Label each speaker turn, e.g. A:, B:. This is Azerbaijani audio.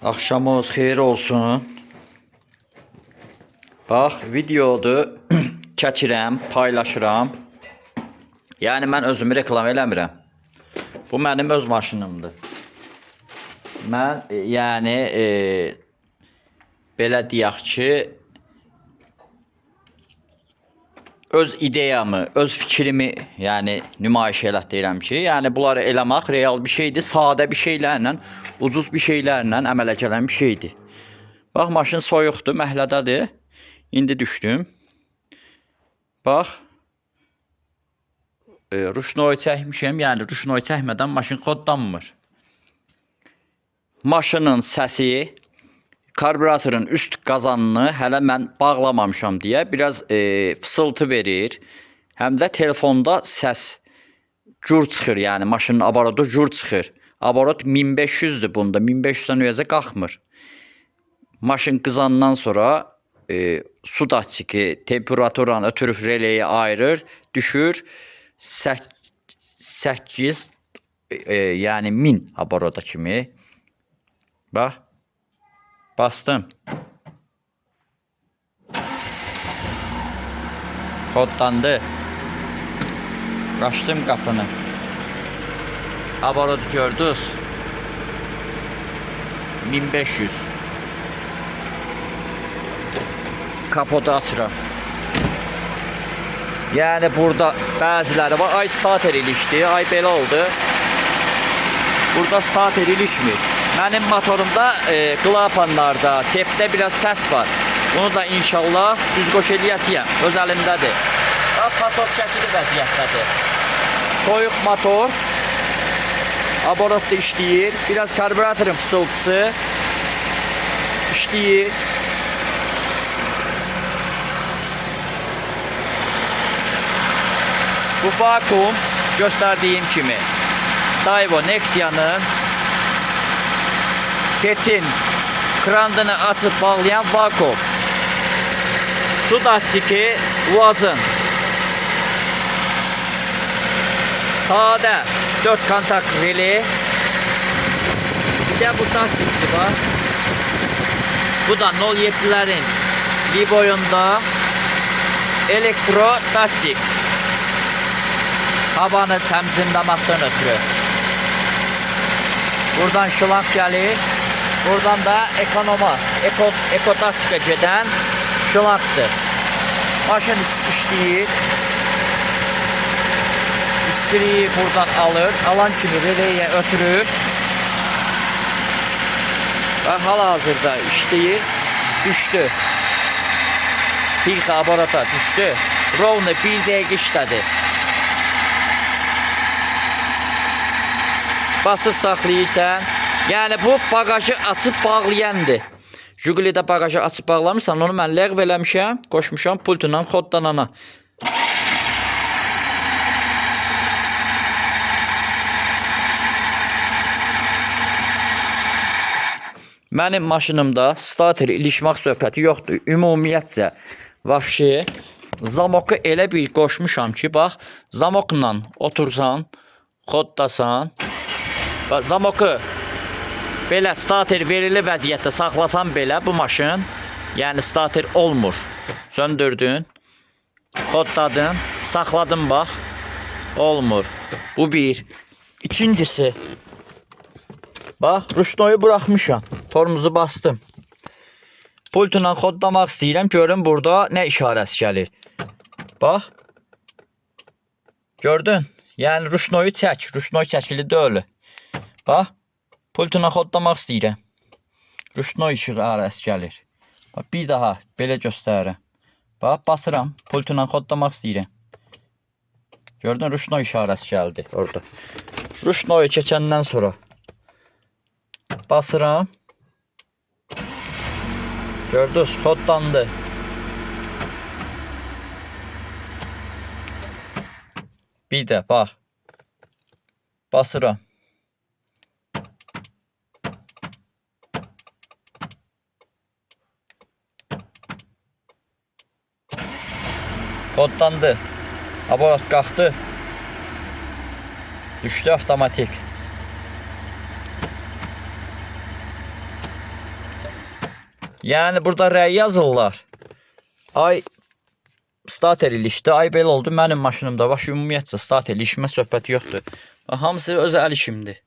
A: Axşamınız xeyir olsun. Bax, videodur. Çəkirəm, paylaşıram. Yəni mən özümü reklam eləmirəm. Bu mənim öz maşınımdır. Mən yəni belə deyək ki, öz ideyamı, öz fikrimi yəni nümayiş elətdirəm ki, yəni bunları eləmək real bir şeydir, sadə bir şeylərlə, ucuz bir şeylərlə əmələ gələn bir şeydir. Bax, maşın soyuqdur, məhlədədir. İndi düşdüm. Bax, ruşnoy çəkmişəm, yəni ruşnoy çəkmədən maşın kodlanmır. Maşının səsi, karbüratorun üst qazanını hələ mən bağlamamışam deyə biraz fısıltı verir. Həm də telefonda səs cür çıxır, yəni maşının abarotu cür çıxır. Abarot 1500'dür bunda, 1500'dən üzə qalxmır. Maşın qızandan sonra su datçiki temperaturanı ötürüb releyi ayırır, düşür 8 yəni 1000 abarota kimi. Bax, bastım. Kodlandı. Açdım qapını. Abarotu gördünüz. 1500. Kapotu açıram. Yəni burada bəziləri var. Ay starter ilişdi, ay belə oldu. Burada starter ilişmir. Mənim motorumda klapanlarda, sepdə biraz səs var. Bunu da inşallah düz qoş eləyəsiyəm. Öz əlimdədir. Motor şəkili vəziyyətdədir. Soyuq motor. Abarotda işləyir. Biraz karbüratorun fısıltısı işləyir. Bu vakum göstərdiyim kimi Daewoo Nexia'nın keçin krandını açıb bağlayan vakum. Su datçiki Uaz'ın. Sağda 4 kontak reli. Bir de bu datçikli var. Bu da 07'lerin Liboyunda elektro datçik. Havanı təmizləməkdən ötürü. Buradan şılanq gəlir. Buradan da ekonoma, ekotaktika gedən şılanqdır. Maşın işləyir. İstiriyi buradan alır. Alan kimi releyə ötürür. Və hal-hazırda işləyir. Düşdü. Bir abarata düşdü. Rovna bir dəqiqə işlədi. Basıb saxlayırsan. Yəni bu bagajı açıb bağlayandır. Jiguli'də bagajı açıb bağlamırsan, onu mən ləğv eləmişəm, qoşmuşam pultundan kodlanana. Mənim maşınımda starter ilişmək söhbəti yoxdur. Ümumiyyətcə, vəfşi, zamoku elə bir qoşmuşam ki, bax, zamokla otursan, koddasan, zamoku belə starter verili vəziyyətdə saxlasan belə bu maşın, yəni starter olmur. Söndürdün, kodladın, saxladın bax, olmur. Bu bir. İkincisi, bax, ruşnoyu buraxmışam, tormuzu bastım. Pultla kodlamaq istəyirəm, görün burada nə işarəsi gəlir. Bax, gördün, yəni ruşnoyu çək, ruşnoy çəkili deyil. Bax, pultuna kodlamaq istəyirəm. Ruşnoy işarəsi gəlir. Bax, bir daha belə göstərirəm. Bax, basıram, pultuna kodlamaq istəyirəm. Gördün, ruşnoy işarəsi gəldi orada. Ruşnoyu keçəndən sonra basıram. Gördünüz, kodlandı. Bir də bax, basıram. Kodlandı. Abarat qalxdı. Düşdü avtomatik. Yəni burada rəy yazırlar. Ay starter ilişdi, ay belə oldu. Mənim maşınımda bax ümumiyyətcə starter ilişmə söhbəti yoxdur. Hamısı öz əl işimdir.